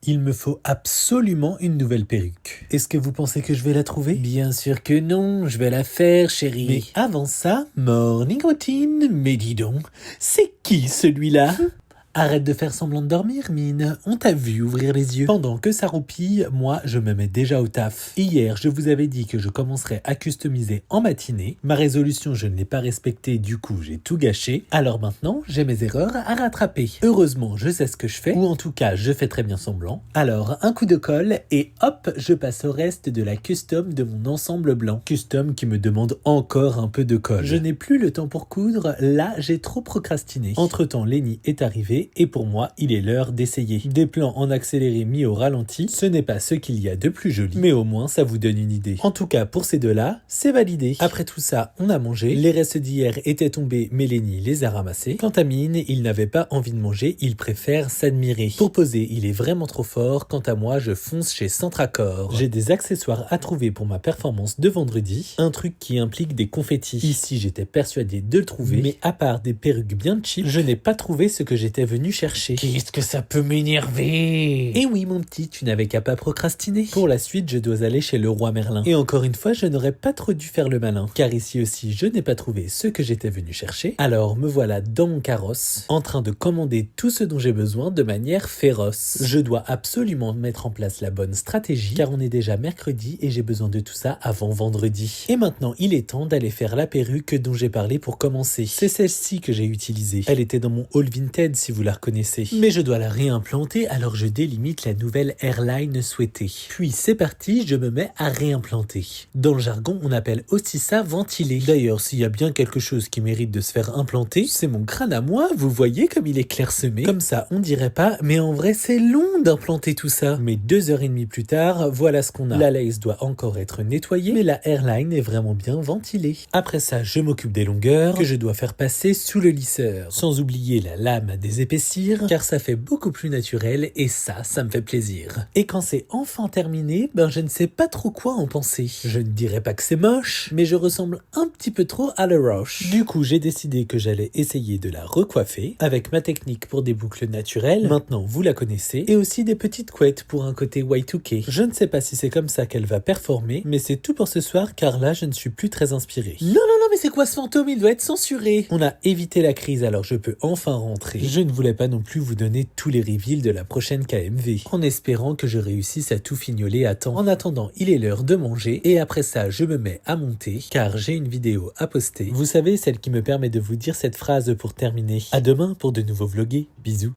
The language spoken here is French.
il me faut absolument une nouvelle perruque. Est-ce que vous pensez que je vais la trouver? Bien sûr que non, je vais la faire, chérie. Mais avant ça, morning routine, mais dis donc, c'est qui celui-là? Arrête de faire semblant de dormir, mine. On t'a vu ouvrir les yeux. Pendant que ça roupille, moi, je me mets déjà au taf. Hier, je vous avais dit que je commencerais à customiser en matinée. Ma résolution, je ne l'ai pas respectée, du coup, j'ai tout gâché. Alors maintenant, j'ai mes erreurs à rattraper. Heureusement, je sais ce que je fais, ou en tout cas, je fais très bien semblant. Alors, un coup de colle, et hop, je passe au reste de la custom de mon ensemble blanc. Custom qui me demande encore un peu de colle. Je n'ai plus le temps pour coudre, là, j'ai trop procrastiné. Entre-temps, Lenny est arrivé, et pour moi, il est l'heure d'essayer. Des plans en accéléré mis au ralenti, ce n'est pas ce qu'il y a de plus joli, mais au moins ça vous donne une idée. En tout cas, pour ces deux-là, c'est validé. Après tout ça, on a mangé. Les restes d'hier étaient tombés, mais Lenny les a ramassés. Quant à Mine, il n'avait pas envie de manger, il préfère s'admirer. Pour poser, il est vraiment trop fort. Quant à moi, je fonce chez Centracor. J'ai des accessoires à trouver pour ma performance de vendredi. Un truc qui implique des confettis. Ici, j'étais persuadé de le trouver, mais à part des perruques bien cheap, je n'ai pas trouvé ce que j'étais venu chercher. Qu'est-ce que ça peut m'énerver? Et oui, mon petit, tu n'avais qu'à pas procrastiner. Pour la suite, je dois aller chez le roi Merlin. Et encore une fois, je n'aurais pas trop dû faire le malin, car ici aussi, je n'ai pas trouvé ce que j'étais venu chercher. Alors, me voilà dans mon carrosse, en train de commander tout ce dont j'ai besoin de manière féroce. Je dois absolument mettre en place la bonne stratégie, car on est déjà mercredi et j'ai besoin de tout ça avant vendredi. Et maintenant, il est temps d'aller faire la perruque dont j'ai parlé pour commencer. C'est celle-ci que j'ai utilisée. Elle était dans mon haul Vinted si vous la reconnaissez. Mais je dois la réimplanter, alors je délimite la nouvelle airline souhaitée. Puis c'est parti, je me mets à réimplanter. Dans le jargon, on appelle aussi ça ventiler. D'ailleurs, s'il y a bien quelque chose qui mérite de se faire implanter, c'est mon crâne à moi, vous voyez comme il est clairsemé. Comme ça, on dirait pas, mais en vrai c'est long d'implanter tout ça. Mais 2h30 plus tard, voilà ce qu'on a. La lace doit encore être nettoyée, mais la airline est vraiment bien ventilée. Après ça, je m'occupe des longueurs que je dois faire passer sous le lisseur. Sans oublier la lame à désépaissir, car ça fait beaucoup plus naturel et ça me fait plaisir. Et quand c'est enfin terminé, je ne sais pas trop quoi en penser. Je ne dirais pas que c'est moche, mais je ressemble un petit peu trop à la Roche. Du coup, j'ai décidé que j'allais essayer de la recoiffer avec ma technique pour des boucles naturelles. Maintenant, vous la connaissez. Et aussi des petites couettes pour un côté Y2K. Je ne sais pas si c'est comme ça qu'elle va performer, mais c'est tout pour ce soir car là, je ne suis plus très inspiré. Non, mais c'est quoi ce fantôme? Il doit être censuré. On a évité la crise, alors je peux enfin rentrer. Je ne voulais pas non plus vous donner tous les reveals de la prochaine KMV, en espérant que je réussisse à tout fignoler à temps. En attendant, il est l'heure de manger, et après ça, je me mets à monter, car j'ai une vidéo à poster. Vous savez, celle qui me permet de vous dire cette phrase pour terminer. À demain pour de nouveaux vlogués. Bisous.